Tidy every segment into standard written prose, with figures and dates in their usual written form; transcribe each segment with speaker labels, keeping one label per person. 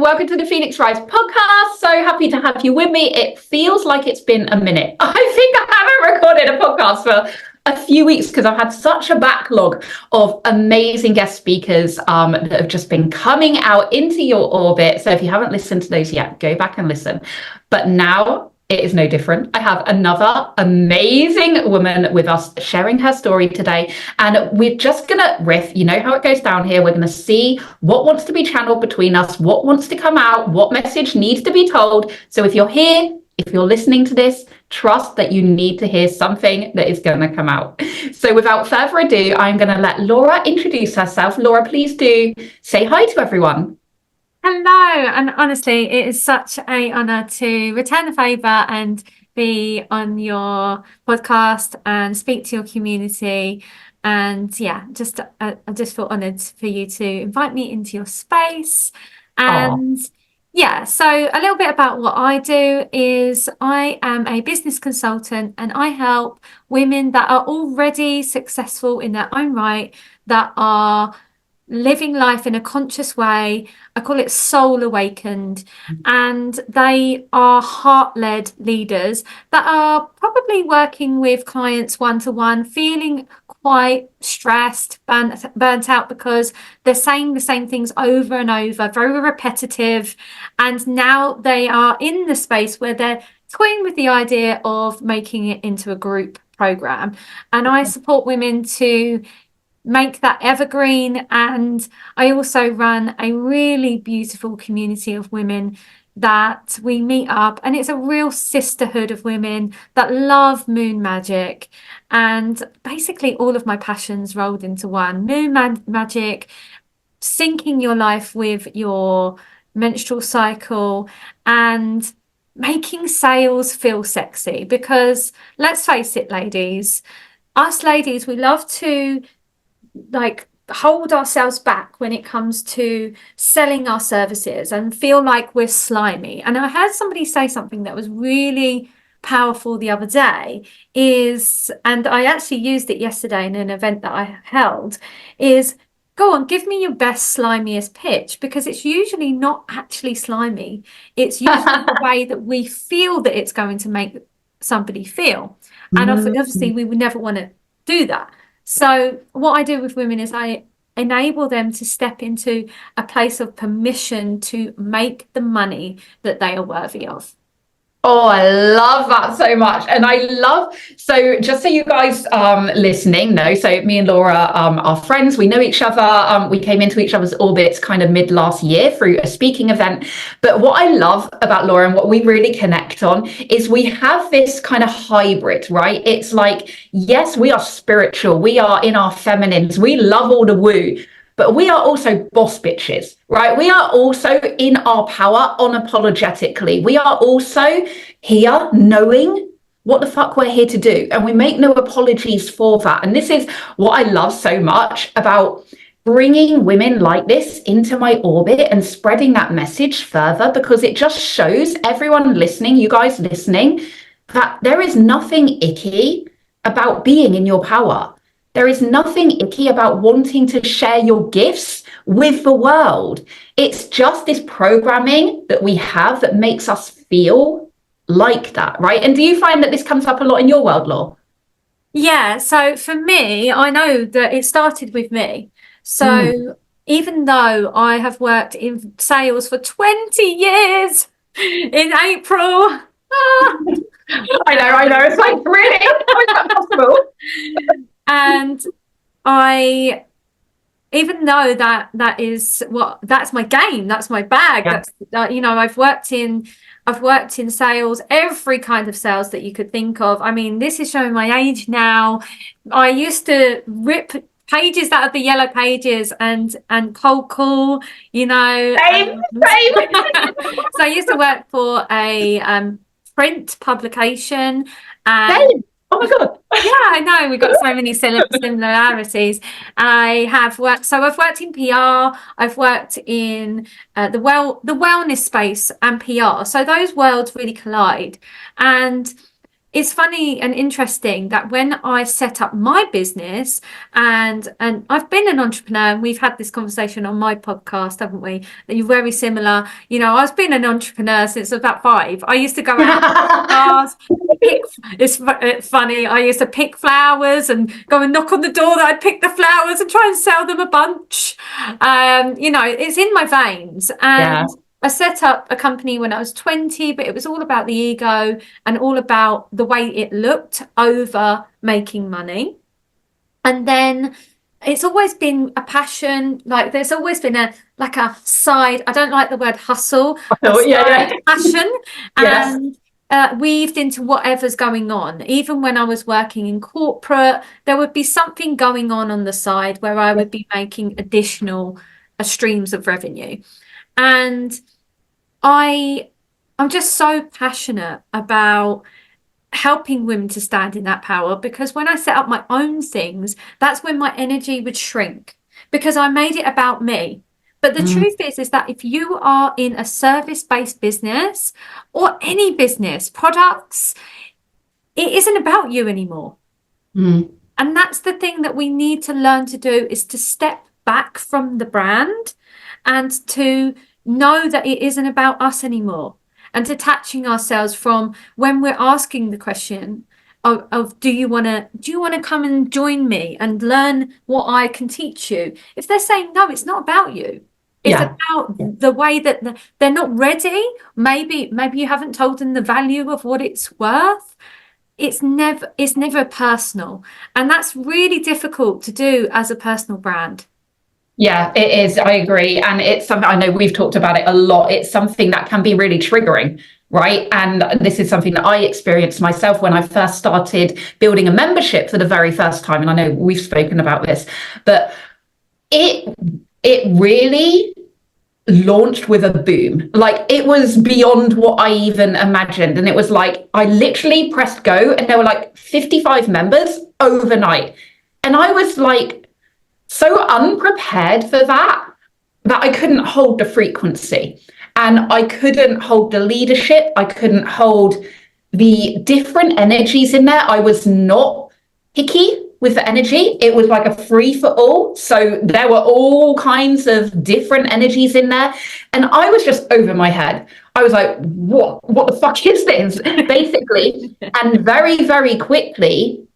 Speaker 1: welcome to the Phoenix Rise podcast. So happy to have you with me. It feels like it's been a minute. I think I haven't recorded a podcast for a few weeks because I've had such a backlog of amazing guest speakers that have just been coming out into your orbit. So if you haven't listened to those yet, go back and listen. But now it is no different. I have another amazing woman with us sharing her story today. And we're just going to riff. You know how it goes down here. We're going to see what wants to be channeled between us, what wants to come out, what message needs to be told. So if you're here, if you're listening to this, trust that you need to hear something that is going to come out. So without further ado, I'm going to let Laura introduce herself. Laura, please do say hi to everyone.
Speaker 2: Hello, and honestly, it is such an honour to return the favour and be on your podcast and speak to your community. And yeah, I just feel honoured for you to invite me into your space. And yeah, so a little bit about what I do is I am a business consultant and I help women that are already successful in their own right, that are living life in a conscious way. I call it soul awakened, and they are heart-led leaders that are probably working with clients one-to-one, feeling quite stressed, burnt out because they're saying the same things over and over, very repetitive, and now they are in the space where they're toying with the idea of making it into a group program. And I support women to make that evergreen. And I also run a really beautiful community of women that we meet up, and it's a real sisterhood of women that love moon magic, and basically all of my passions rolled into one. Magic, syncing your life with your menstrual cycle, and making sales feel sexy, because let's face it, ladies, we love to hold ourselves back when it comes to selling our services and feel like we're slimy. And I heard somebody say something that was really powerful the other day, and I actually used it yesterday in an event that I held, is go on, give me your best slimiest pitch, because it's usually not actually slimy. It's usually the way that we feel that it's going to make somebody feel. And obviously we would never want to do that. So what I do with women is I enable them to step into a place of permission to make the money that they are worthy of.
Speaker 1: Oh, I love that so much. And so just so you guys listening know, so me and Laura are friends. We know each other. We came into each other's orbits kind of mid last year through a speaking event. But what I love about Laura and what we really connect on is we have this kind of hybrid, right? It's like, yes, we are spiritual. We are in our feminines. We love all the woo. But we are also boss bitches, right? We are also in our power unapologetically. We are also here knowing what the fuck we're here to do. And we make no apologies for that. And this is what I love so much about bringing women like this into my orbit and spreading that message further, because it just shows everyone listening, you guys listening, that there is nothing icky about being in your power. There is nothing icky about wanting to share your gifts with the world. It's just this programming that we have that makes us feel like that, right? And do you find that this comes up a lot in your world, Laura?
Speaker 2: Yeah, so for me, I know that it started with me. So even though I have worked in sales for 20 years in April,
Speaker 1: I know, it's like, really? How is that possible?
Speaker 2: And even though that's my game, that's my bag. Yeah. That's I've worked in sales, every kind of sales that you could think of. I mean, this is showing my age now. I used to rip pages out of the yellow pages and cold call,
Speaker 1: Same.
Speaker 2: So I used to work for a print publication, and
Speaker 1: Same. Oh my God.
Speaker 2: Yeah, I know. We've got so many similarities. I've worked in PR. I've worked in the wellness space and PR. So those worlds really collide. And it's funny and interesting that when I set up my business, and I've been an entrepreneur, and we've had this conversation on my podcast, haven't we? That you're very similar. You know, I've been an entrepreneur since about 5. I used to go out bars, pick. It's funny. I used to pick flowers and go and knock on the door that I'd pick the flowers and try and sell them a bunch. You know, it's in my veins. And I set up a company when I was 20, but it was all about the ego and all about the way it looked over making money. And then it's always been a passion. Like there's always been a side. I don't like the word hustle. Passion. And weaved into whatever's going on. Even when I was working in corporate, there would be something going on the side where I would be making additional streams of revenue. And I'm just so passionate about helping women to stand in that power, because when I set up my own things, that's when my energy would shrink, because I made it about me. But the truth is that if you are in a service-based business or any business, products, it isn't about you anymore. And that's the thing that we need to learn to do, is to step back from the brand and to know that it isn't about us anymore, and detaching ourselves from when we're asking the question of do you want to come and join me and learn what I can teach you? If they're saying no, it's not about you. It's about the way that they're not ready. Maybe you haven't told them the value of what it's worth. It's never personal, and that's really difficult to do as a personal brand.
Speaker 1: Yeah, it is. I agree. And it's something, I know we've talked about it a lot. It's something that can be really triggering, right? And this is something that I experienced myself when I first started building a membership for the very first time. And I know we've spoken about this, but it really launched with a boom. Like, it was beyond what I even imagined. And it was like, I literally pressed go and there were like 55 members overnight. And I was like, so unprepared for that I couldn't hold the frequency, and I couldn't hold the leadership. I couldn't hold the different energies in there. I was not picky with the energy. It was like a free for all. So there were all kinds of different energies in there. And I was just over my head. I was like, what the fuck is this? Basically. And very, very quickly,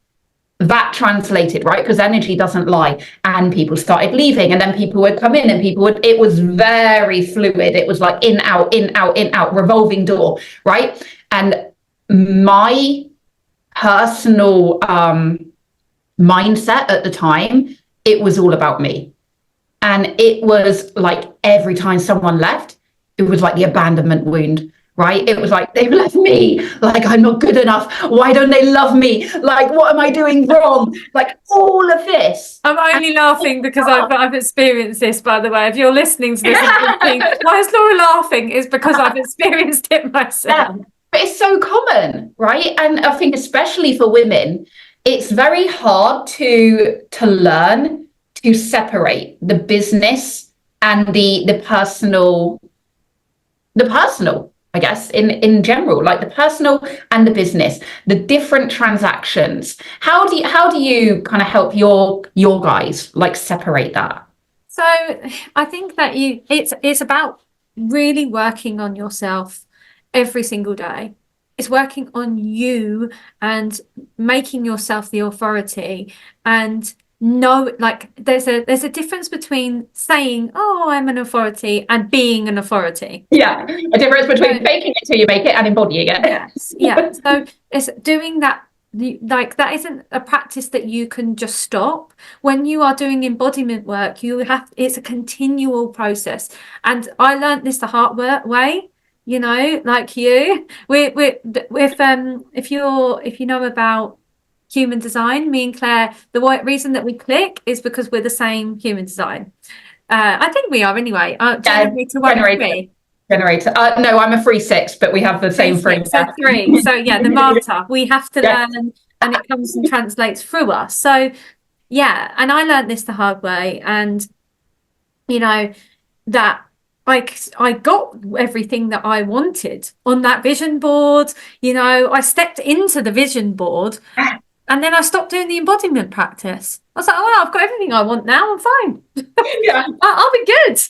Speaker 1: that translated, right? Because energy doesn't lie. And people started leaving, and then people would come in, and it was very fluid. It was like in, out, in, out, in, out, revolving door, right? And my personal mindset at the time, it was all about me. And it was like every time someone left, it was like the abandonment wound. Right? It was like, they've left me, like, I'm not good enough. Why don't they love me? Like, what am I doing wrong? Like, all of this.
Speaker 2: I'm only laughing because I've experienced this, by the way. If you're listening to this and thinking, why is Laura laughing? It's because I've experienced it myself.
Speaker 1: Yeah. But it's so common, right? And I think especially for women, it's very hard to learn to separate the business and the personal, I guess, in general, like the personal and the business, the different transactions. How do you kind of help your guys like separate that?
Speaker 2: So I think that it's about really working on yourself every single day. It's working on you and making yourself the authority, and like there's a difference between saying, oh, I'm an authority, and being an authority.
Speaker 1: Yeah, a difference between faking it till you make it and embodying it.
Speaker 2: Yes, yeah. So it's doing that. Like, that isn't a practice that you can just stop. When you are doing embodiment work, it's a continual process. And I learned this the hard way. You know, like you, if you know about human design, me and Claire, the reason that we click is because we're the same human design. I think we are anyway. Generator 1 and 3.
Speaker 1: Generator. No, I'm a 3/6, but we have the same 3.
Speaker 2: So 3. So yeah, the Marta. We have to learn, and it comes and translates through us. So yeah, and I learned this the hard way, and you know that I got everything that I wanted on that vision board. You know, I stepped into the vision board and then I stopped doing the embodiment practice. I was like, oh, well, I've got everything I want now. I'm fine.
Speaker 1: Yeah.
Speaker 2: I'll be good.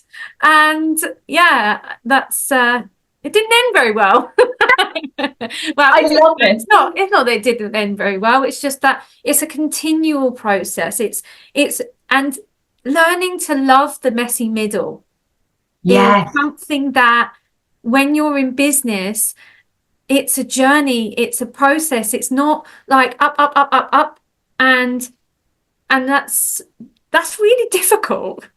Speaker 2: And yeah, that's it didn't end very well. Well,
Speaker 1: I love it.
Speaker 2: it's not that it didn't end very well. It's just that it's a continual process. It's and learning to love the messy middle is
Speaker 1: Yes.
Speaker 2: something that when you're in business, it's a journey, it's a process. It's not like up, up, up, up, up, and that's really difficult.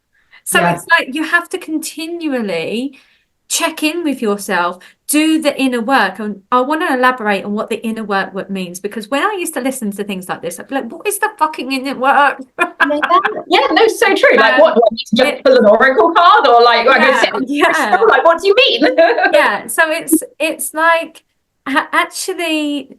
Speaker 2: So
Speaker 1: Yeah.
Speaker 2: it's like you have to continually check in with yourself, do the inner work. And I want to elaborate on what the inner work means, because when I used to listen to things like this, I'd be like, what is the fucking inner work?
Speaker 1: Yeah, no, so true. Like, what? Just pull an oracle card, or like,
Speaker 2: yeah.
Speaker 1: Like, what do you mean?
Speaker 2: Yeah. So it's like actually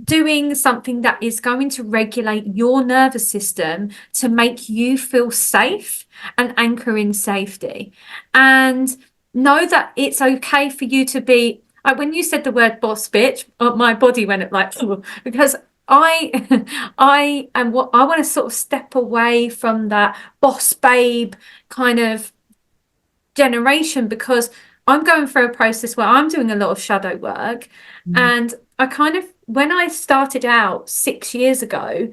Speaker 2: doing something that is going to regulate your nervous system to make you feel safe and anchor in safety, and know that it's okay for you to be like, when you said the word boss bitch, my body went like because I am what I want to sort of step away from that boss babe kind of generation, because I'm going through a process where I'm doing a lot of shadow work. And I kind of, when I started out 6 years ago,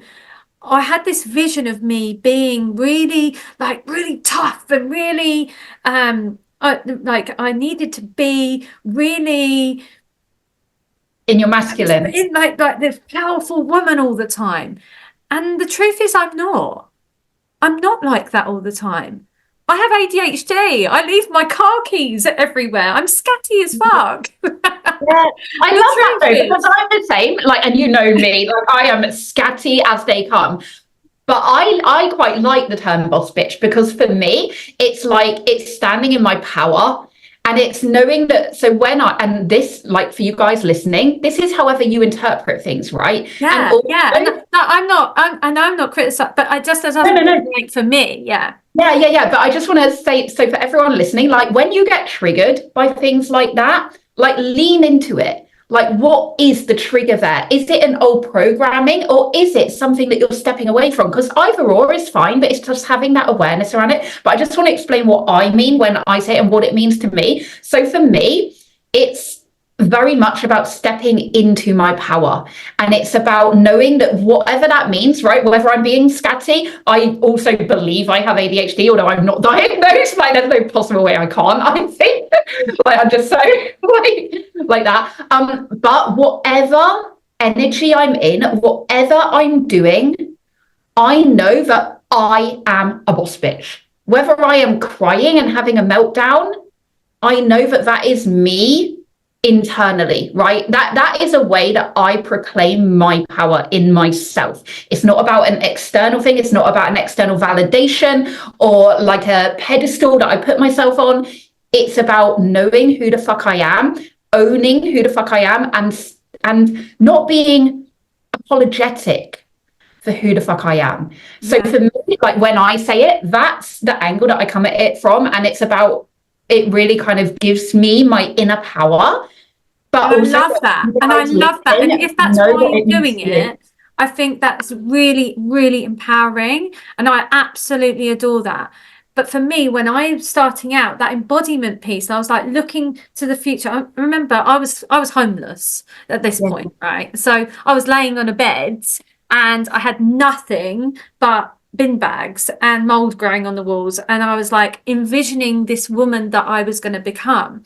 Speaker 2: I had this vision of me being really really tough and really I needed to be really
Speaker 1: In your masculine.
Speaker 2: in like this powerful woman all the time. And the truth is I'm not like that all the time. I have ADHD. I leave my car keys everywhere. I'm scatty as fuck.
Speaker 1: Yeah, I love that though, because I'm the same. Like, and you know me, like I am scatty as they come. But I quite like the term boss bitch, because for me, it's like it's standing in my power. And it's knowing that, so when and this, like for you guys listening, this is however you interpret things, right?
Speaker 2: Yeah,
Speaker 1: and also,
Speaker 2: yeah. And no, I'm not criticizing, but I just as like for me, yeah.
Speaker 1: Yeah. But I just want to say, so for everyone listening, like when you get triggered by things like that, like lean into it. Like, what is the trigger there? Is it an old programming, or is it something that you're stepping away from? Because either or is fine, but it's just having that awareness around it. But I just want to explain what I mean when I say it and what it means to me. So for me, it's very much about stepping into my power. And it's about knowing that whatever that means, right? Whether I'm being scatty, I also believe I have ADHD, although I'm not diagnosed. Like, there's no possible way I can't, I think. Like, I'm just so like that. But whatever energy I'm in, whatever I'm doing, I know that I am a boss bitch. Whether I am crying and having a meltdown, I know that that is me internally, right? That is a way that I proclaim my power in myself. It's not about an external thing. It's not about an external validation or like a pedestal that I put myself on. It's about knowing who the fuck I am, owning who the fuck I am, and not being apologetic for who the fuck I am. So for me, like when I say it, that's the angle that I come at it from. And it's about, it really kind of gives me my inner power. But
Speaker 2: I love that. And I love that. And if that's why you're doing it, I think that's really, really empowering. And I absolutely adore that. But for me, when I'm starting out, that embodiment piece, I was like looking to the future. I remember I was homeless at this point, right? So I was laying on a bed and I had nothing but bin bags and mold growing on the walls. And I was like envisioning this woman that I was going to become.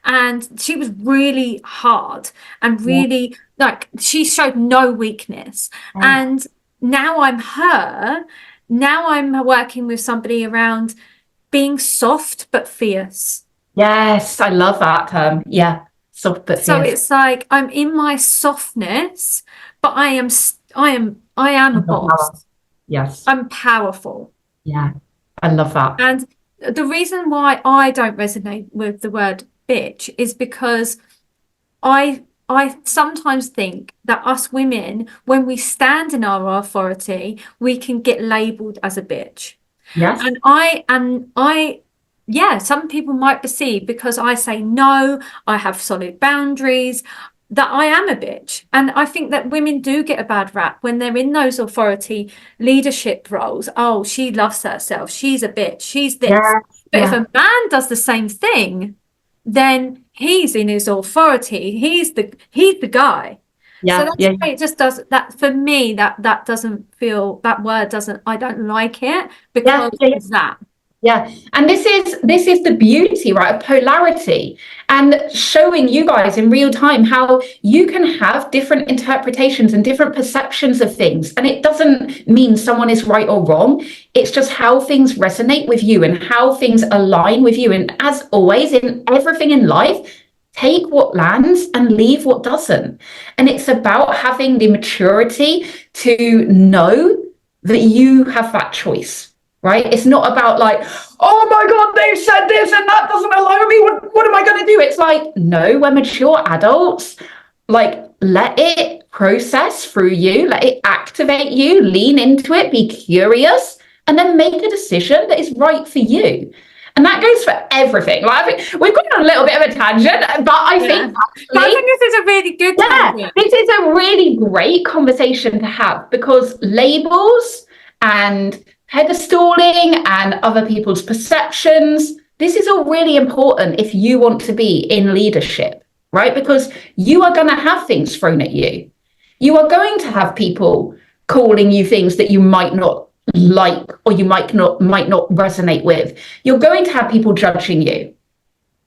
Speaker 2: And she was really hard and really like, she showed no weakness. And now I'm her. Now I'm working with somebody around being soft but fierce.
Speaker 1: Yes, I love that term. Yeah, soft but fierce.
Speaker 2: So it's like I'm in my softness, but I am a boss.
Speaker 1: Yes.
Speaker 2: I'm powerful.
Speaker 1: Yeah, I love that.
Speaker 2: And the reason why I don't resonate with the word bitch is because I sometimes think that us women, when we stand in our authority, we can get labeled as a bitch.
Speaker 1: Yes.
Speaker 2: And I yeah, some people might perceive, because I say no, I have solid boundaries, that I am a bitch. And I think that women do get a bad rap when they're in those authority leadership roles. Oh, she loves herself. She's a bitch. She's this.
Speaker 1: Yeah,
Speaker 2: But if
Speaker 1: yeah,
Speaker 2: a man does the same thing, then he's in his authority. He's the guy. So
Speaker 1: yeah,
Speaker 2: that's
Speaker 1: yeah,
Speaker 2: why it just does that for me, that doesn't feel, that word doesn't, I don't like it
Speaker 1: yeah,
Speaker 2: because
Speaker 1: yeah.
Speaker 2: of that.
Speaker 1: Yeah, and this is the beauty, right, of polarity, and showing you guys in real time how you can have different interpretations and different perceptions of things. And it doesn't mean someone is right or wrong. It's just how things resonate with you and how things align with you. And as always, in everything in life, take what lands and leave what doesn't. And it's about having the maturity to know that you have that choice. Right? It's not about like, oh my God, they've said this and that doesn't align with me. What am I going to do? It's like, no, we're mature adults. Like, let it process through you, let it activate you, lean into it, be curious, and then make a decision that is right for you. And that goes for everything. Like, I think we've gone on a little bit of a tangent, but I think
Speaker 2: But I
Speaker 1: actually,
Speaker 2: think this is a really good
Speaker 1: yeah,
Speaker 2: tangent.
Speaker 1: this is a really great conversation to have because labels and pedestaling and other people's perceptions, this is all really important if you want to be in leadership, right? Because you are going to have things thrown at you. You are going to have people calling you things that you might not like or you might not resonate with. You're going to have people judging you.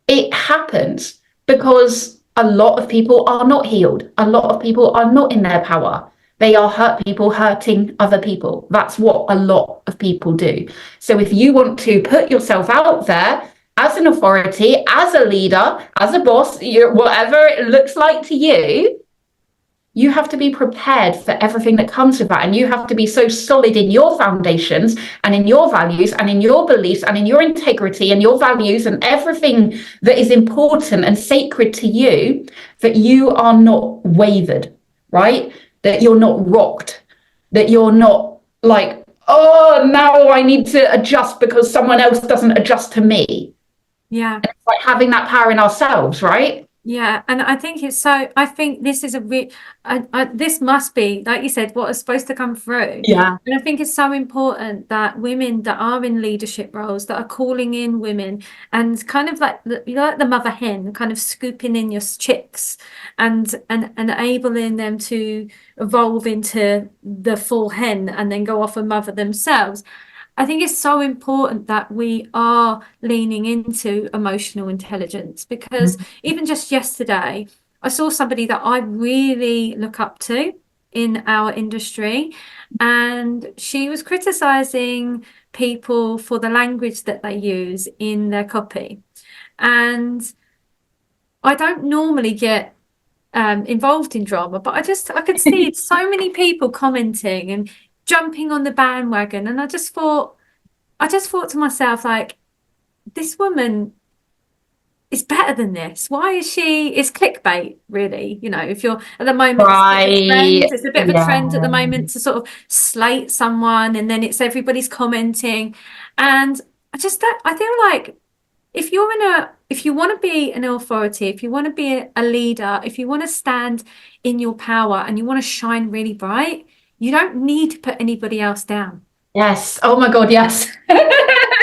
Speaker 1: It happens because a lot of people are not healed. A lot of people are not in their power. They are hurt people hurting other people. That's what a lot of people do. So if you want to put yourself out there as an authority, as a leader, as a boss, whatever it looks like to you have to be prepared for everything that comes with that. And you have to be so solid in your foundations and in your values and in your beliefs and in your integrity and your values and everything that is important and sacred to you that you are not wavered, right? That you're not rocked, that you're not like, oh, now I need to adjust because someone else doesn't adjust to me.
Speaker 2: Yeah.
Speaker 1: And it's like having that power in ourselves, right?
Speaker 2: Yeah, and I think I think this is this must be, like you said, what is supposed to come through.
Speaker 1: Yeah.
Speaker 2: And I think it's so important that women that are in leadership roles, that are calling in women and kind of like like the mother hen, kind of scooping in your chicks and enabling them to evolve into the full hen and then go off and mother themselves. I think it's so important that we are leaning into emotional intelligence, because even just yesterday, I saw somebody that I really look up to in our industry, and she was criticizing people for the language that they use in their copy. And I don't normally get involved in drama, but I could see so many people commenting and jumping on the bandwagon, and I just thought to myself, like, this woman is better than this. Why is she? It's clickbait, really. If you're at the moment, it's a bit of a trend.
Speaker 1: Right.
Speaker 2: It's a bit of a trend at the
Speaker 1: Yeah.
Speaker 2: moment to sort of slate someone, and then it's everybody's commenting. And I feel like if you want to be an authority, if you want to be a leader, if you want to stand in your power and you want to shine really bright, you don't need to put anybody else down.
Speaker 1: Yes. Oh my God, yes.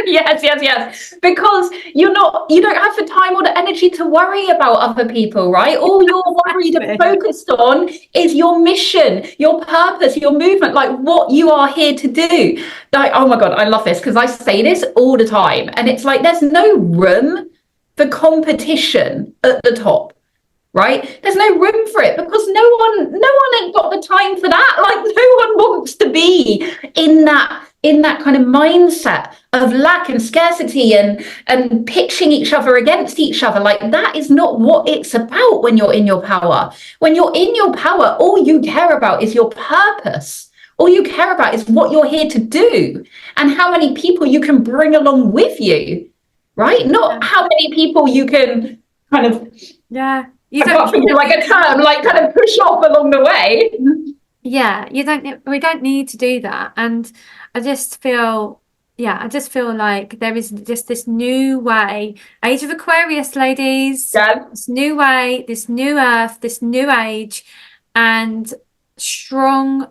Speaker 1: Yes, yes, yes. Because you don't have the time or the energy to worry about other people, right? All you're worried and
Speaker 2: Exactly.
Speaker 1: focused on is your mission, your purpose, your movement, like what you are here to do. Like, oh my God, I love this because I say this all the time. And it's like there's no room for competition at the top. Right? There's no room for it because no one ain't got the time for that. Like no one wants to be in that kind of mindset of lack and scarcity and pitching each other against each other. Like that is not what it's about when you're in your power. When you're in your power, all you care about is your purpose. All you care about is what you're here to do and how many people you can bring along with you, right? Not how many people you can kind of,
Speaker 2: Yeah.
Speaker 1: I can't think of like a term, like kind of push off along the way.
Speaker 2: Yeah, we don't need to do that. And I just feel yeah, I just feel like there is just this new way, age of Aquarius, ladies,
Speaker 1: Yeah.
Speaker 2: this new way, this new earth, this new age, and strong,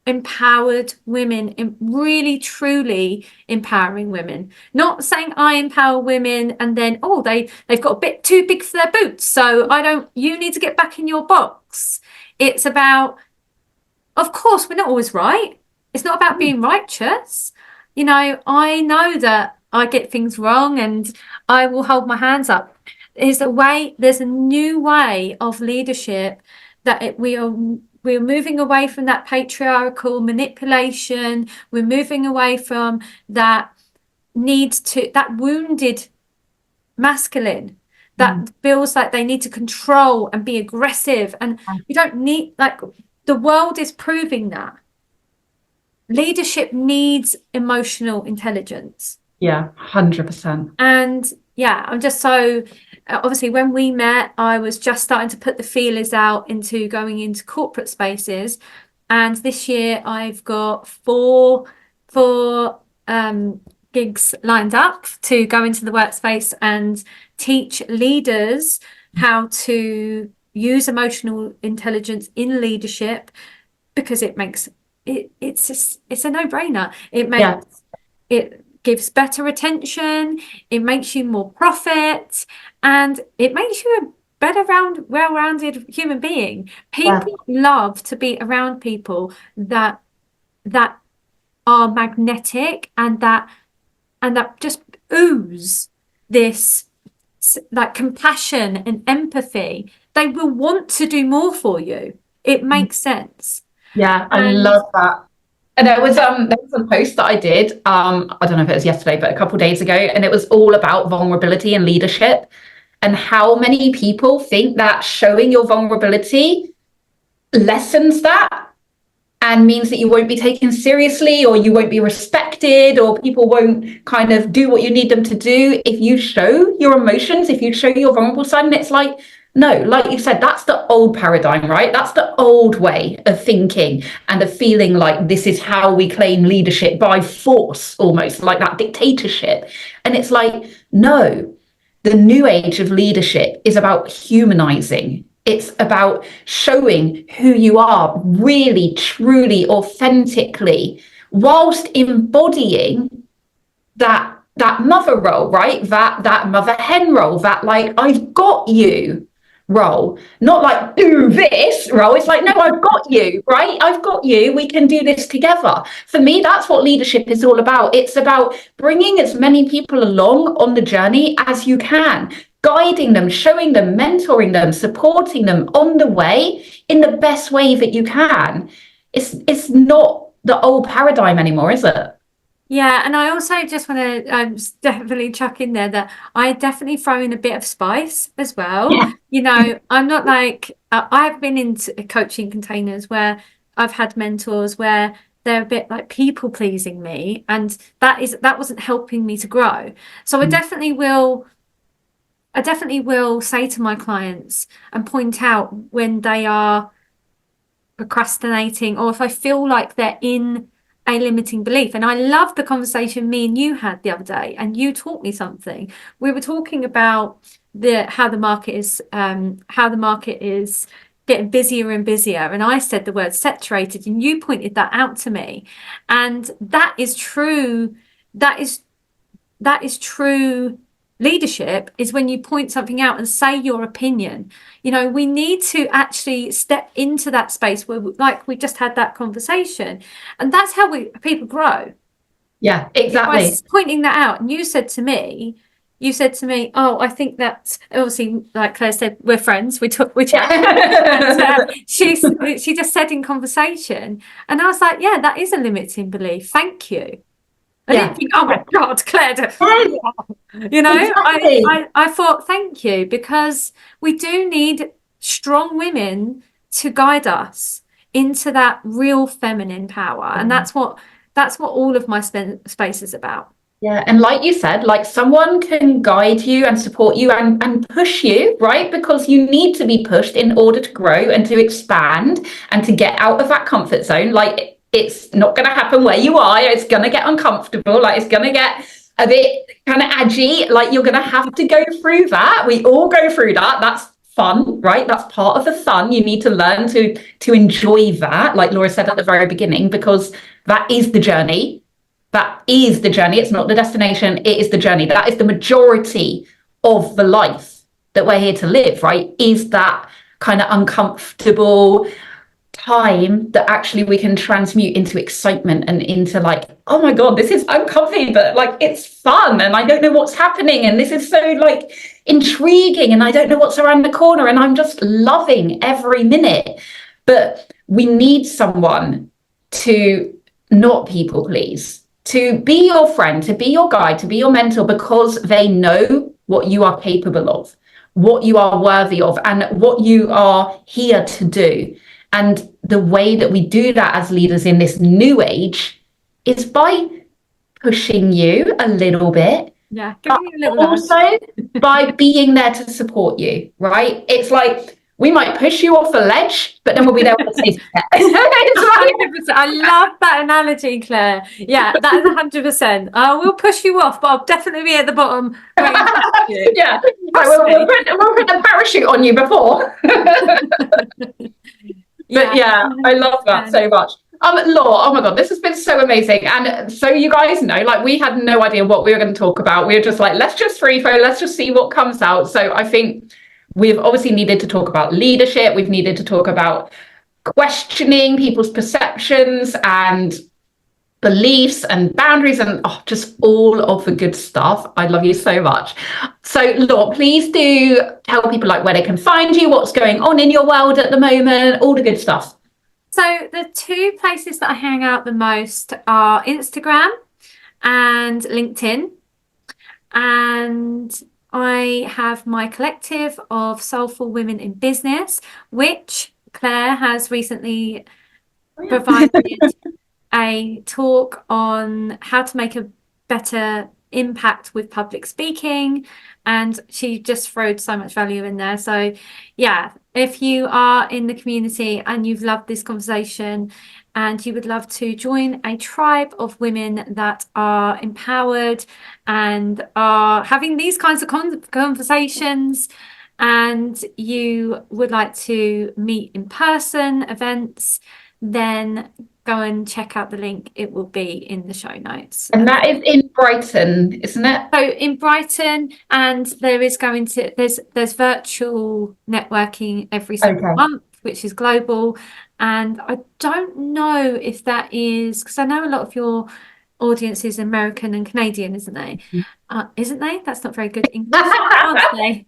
Speaker 2: empowered women, really truly empowering women. Not saying I empower women and then, oh, they've got a bit too big for their boots, so you need to get back in your box. It's about, of course, we're not always right. It's not about being righteous. I know that I get things wrong and I will hold my hands up. There's a new way of leadership that we're moving away from that patriarchal manipulation. We're moving away from that that wounded masculine that feels like they need to control and be aggressive. And we don't need, like, the world is proving that leadership needs emotional intelligence.
Speaker 1: Yeah, 100%.
Speaker 2: And yeah, I'm just so, obviously when we met, I was just starting to put the feelers out into going into corporate spaces. And this year I've got four gigs lined up to go into the workspace and teach leaders how to use emotional intelligence in leadership, because it's a no-brainer. It gives better attention, it makes you more profit, and it makes you a better well-rounded human being. People love to be around people that are magnetic and that just ooze this like compassion and empathy. They will want to do more for you. It makes sense.
Speaker 1: Yeah, I love that. And there was a post that I did, I don't know if it was yesterday, but a couple of days ago, and it was all about vulnerability and leadership, and how many people think that showing your vulnerability lessens that and means that you won't be taken seriously, or you won't be respected, or people won't kind of do what you need them to do if you show your emotions, if you show your vulnerable side. And it's like, no, like you said, that's the old paradigm, right? That's the old way of thinking and of feeling like this is how we claim leadership, by force, almost like that dictatorship. And it's like, no, the new age of leadership is about humanizing. It's about showing who you are really, truly, authentically, whilst embodying that mother role, right? That mother hen role, that like, I've got you role, not like do this role. It's like, no, I've got you, right? I've got you. We can do this together. For me, that's what leadership is all about. It's about bringing as many people along on the journey as you can, guiding them, showing them, mentoring them, supporting them on the way in the best way that you can. It's not the old paradigm anymore, is it?
Speaker 2: Yeah, and I also just want to definitely chuck in there that I definitely throw in a bit of spice as well.
Speaker 1: Yeah.
Speaker 2: I'm not like, I've been into coaching containers where I've had mentors where they're a bit like people pleasing me, and that wasn't helping me to grow. So I definitely will say to my clients and point out when they are procrastinating, or if I feel like they're in a limiting belief. And I love the conversation me and you had the other day, and you taught me something. We were talking about how the market is getting busier and busier, and I said the word saturated, and you pointed that out to me. And that is true. That is true. Leadership is when you point something out and say your opinion. We need to actually step into that space where, like, we just had that conversation, and that's how people grow.
Speaker 1: Yeah, exactly.
Speaker 2: By pointing that out. And you said to me, oh, I think that's obviously, like Claire said, we're friends, we chat. And, she just said in conversation, and I was like, yeah, that is a limiting belief, thank you. I didn't think, oh my God, Claire.
Speaker 1: Exactly.
Speaker 2: I thought, thank you, because we do need strong women to guide us into that real feminine power. And that's what all of my space is about.
Speaker 1: Yeah, and like you said, like someone can guide you and support you and push you, right? Because you need to be pushed in order to grow and to expand and to get out of that comfort zone. Like It's not going to happen where you are. It's going to get uncomfortable. Like, it's going to get a bit kind of edgy. Like, you're going to have to go through that. We all go through that. That's fun, right? That's part of the fun. You need to learn to enjoy that, like Laura said at the very beginning, because that is the journey. That is the journey. It's not the destination. It is the journey. That is the majority of the life that we're here to live, right? Is that kind of uncomfortable time that actually we can transmute into excitement and into like, oh my God, this is uncomfy, but like it's fun and I don't know what's happening. And this is so like intriguing and I don't know what's around the corner and I'm just loving every minute. But we need someone to not people please, to be your friend, to be your guide, to be your mentor, because they know what you are capable of, what you are worthy of, and what you are here to do. And the way that we do that as leaders in this new age is by pushing you a little bit.
Speaker 2: Yeah, give me a little
Speaker 1: also by being there to support you, right? It's like we might push you off a ledge, but then we'll be there with a safety net.
Speaker 2: I love that analogy, Claire. Yeah, that is 100%. We'll push you off, but I'll definitely be at the bottom.
Speaker 1: Yeah, we'll put a parachute on you before. But yeah, I love that so much. Laura, oh my God, this has been so amazing. And so you guys know, like we had no idea what we were going to talk about. We were just like, let's just free flow, let's just see what comes out. So I think we've obviously needed to talk about leadership. We've needed to talk about questioning people's perceptions and beliefs and boundaries and just all of the good stuff. I love you so much. So Laura, please do tell people like where they can find you, what's going on in your world at the moment, all the good stuff.
Speaker 2: So the two places that I hang out the most are Instagram and LinkedIn. And I have my collective of Soulful Women in Business, which Claire has recently provided a talk on how to make a better impact with public speaking, and she just throwed so much value in there. So yeah, if you are in the community and you've loved this conversation and you would love to join a tribe of women that are empowered and are having these kinds of conversations, and you would like to meet in person events, then go and check out the link. It will be in the show notes.
Speaker 1: And that is in Brighton, isn't it?
Speaker 2: So in Brighton, and there is going to there's virtual networking every single month, which is global. And I don't know if that is, because I know a lot of your audience is American and Canadian, isn't they? Isn't they? That's not very good English, aren't they?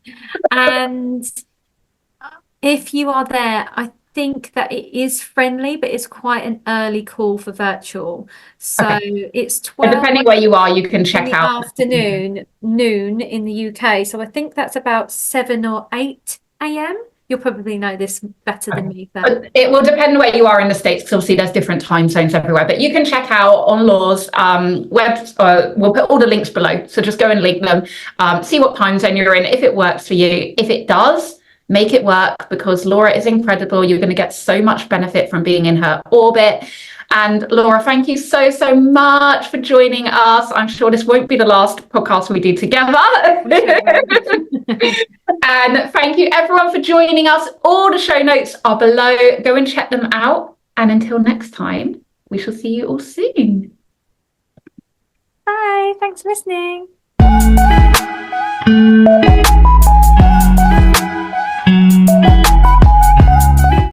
Speaker 2: And if you are there, I think that it is friendly, but it's quite an early call for virtual. So it's 12.
Speaker 1: Depending where you are, you can check out.
Speaker 2: Afternoon, noon in the UK. So I think that's about 7 or 8 a.m. You'll probably know this better than me.
Speaker 1: It will depend where you are in the States, because obviously there's different time zones everywhere. But you can check out on Laura's web. We'll put all the links below. So just go and link them. See what time zone you're in, if it works for you. If it does, make it work, because Laura is incredible. You're going to get so much benefit from being in her orbit. And Laura, thank you so, so much for joining us. I'm sure this won't be the last podcast we do together. And thank you everyone for joining us. All the show notes are below. Go and check them out. And until next time, we shall see you all soon.
Speaker 2: Bye. Thanks for listening.